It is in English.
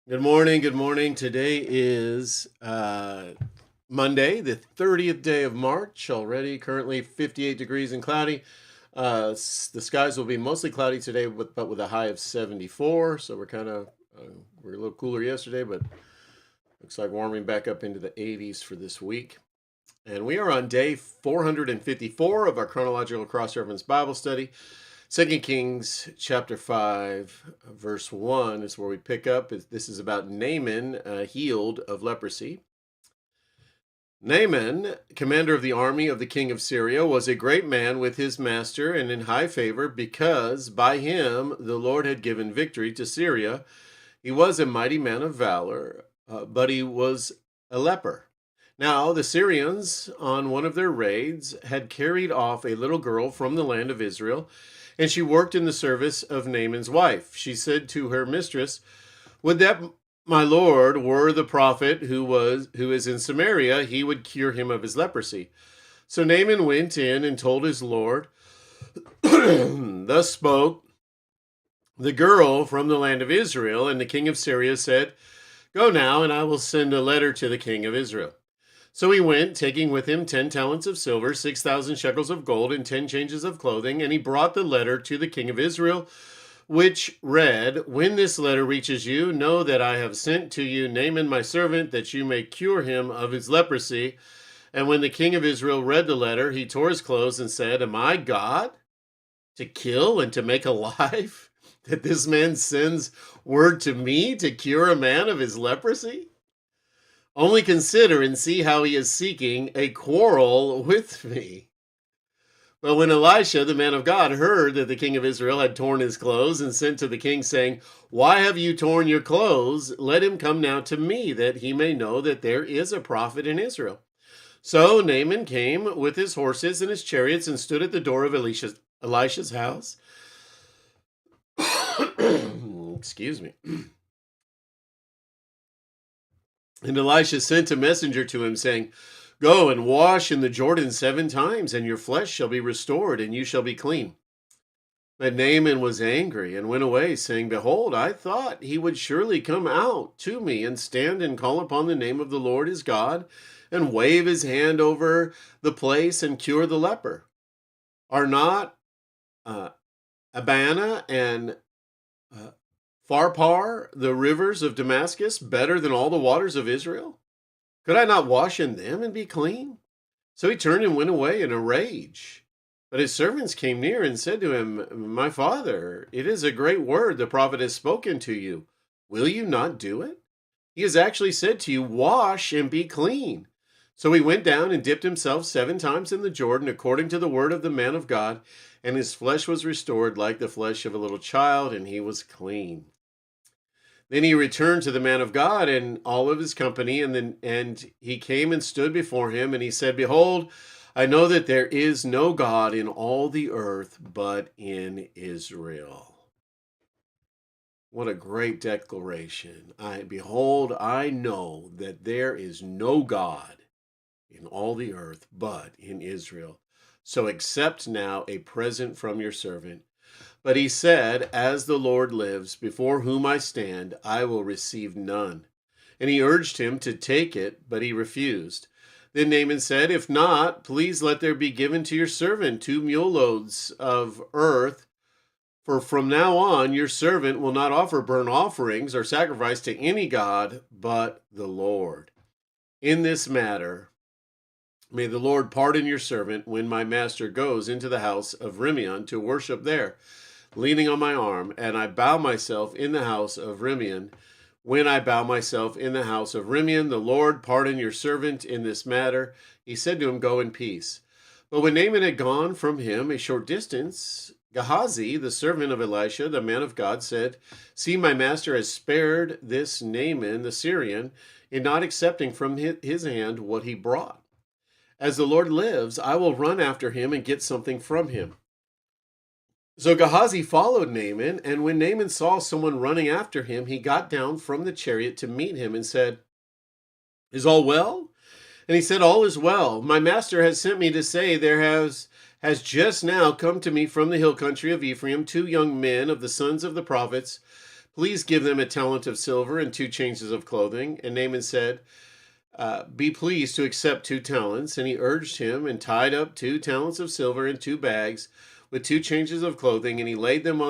Good morning. Good morning. Today is Monday, the 30th day of March, already currently 58 degrees and cloudy. The skies will be mostly cloudy today, but with a high of 74. So we're a little cooler yesterday, but looks like warming back up into the 80s for this week. And we are on day 454 of our Chronological Cross-Reference Bible Study. 2 Kings chapter 5, verse 1 is where we pick up. This is about Naaman healed of leprosy. Naaman, commander of the army of the king of Syria, was a great man with his master and in high favor because by him the Lord had given victory to Syria. He was a mighty man of valor, but he was a leper. Now, the Syrians, on one of their raids, had carried off a little girl from the land of Israel, and she worked in the service of Naaman's wife. She said to her mistress, "Would that my lord were the prophet who is in Samaria, he would cure him of his leprosy." So Naaman went in and told his lord, "Thus spoke the girl from the land of Israel." And the king of Syria said, "Go now, and I will send a letter to the king of Israel." So he went, taking with him 10 talents of silver, 6,000 shekels of gold, and 10 changes of clothing. And he brought the letter to the king of Israel, which read, "When this letter reaches you, know that I have sent to you Naaman my servant, that you may cure him of his leprosy." And when the king of Israel read the letter, he tore his clothes and said, "Am I God to kill and to make alive, that this man sends word to me to cure a man of his leprosy? Only consider and see how he is seeking a quarrel with me." But when Elisha, the man of God, heard that the king of Israel had torn his clothes and sent to the king, saying, "Why have you torn your clothes? Let him come now to me, that he may know that there is a prophet in Israel." So Naaman came with his horses and his chariots and stood at the door of Elisha's house. Excuse me. And Elisha sent a messenger to him, saying, "Go and wash in the Jordan 7 times, and your flesh shall be restored, and you shall be clean." But Naaman was angry and went away, saying, "Behold, I thought he would surely come out to me and stand and call upon the name of the Lord his God, and wave his hand over the place and cure the leper. Are not uh, Abana and uh, Pharpar, the rivers of Damascus, better than all the waters of Israel? Could I not wash in them and be clean?" So he turned and went away in a rage. But his servants came near and said to him, "My father, it is a great word the prophet has spoken to you. Will you not do it? He has actually said to you, 'Wash and be clean.'" So he went down and dipped himself 7 times in the Jordan, according to the word of the man of God, and his flesh was restored like the flesh of a little child, and he was clean. Then he returned to the man of God and all of his company, and he came and stood before him, and he said, "Behold, I know that there is no God in all the earth but in Israel." What a great declaration. Behold, I know that there is no God in all the earth but in Israel. So accept now a present from your servant. But he said, "As the Lord lives, before whom I stand, I will receive none." And he urged him to take it, but he refused. Then Naaman said, "If not, please let there be given to your servant 2 mule loads of earth, for from now on your servant will not offer burnt offerings or sacrifice to any god but the Lord. In this matter, may the Lord pardon your servant when my master goes into the house of Rimmon to worship there, leaning on my arm, and I bow myself in the house of Rimmon. When I bow myself in the house of Rimmon, the Lord pardon your servant in this matter." He said to him, "Go in peace." But when Naaman had gone from him a short distance, Gehazi, the servant of Elisha, the man of God, said, "See, my master has spared this Naaman the Syrian in not accepting from his hand what he brought. As the Lord lives, I will run after him and get something from him." So Gehazi followed Naaman, and when Naaman saw someone running after him, he got down from the chariot to meet him and said, "Is all well?" And he said, "All is well. My master has sent me to say there has just now come to me from the hill country of Ephraim 2 young men of the sons of the prophets, Please give them a talent of silver and 2 changes of clothing. And Naaman said, Be pleased to accept 2 talents. And he urged him and tied up 2 talents of silver in 2 bags with 2 changes of clothing. And he laid them on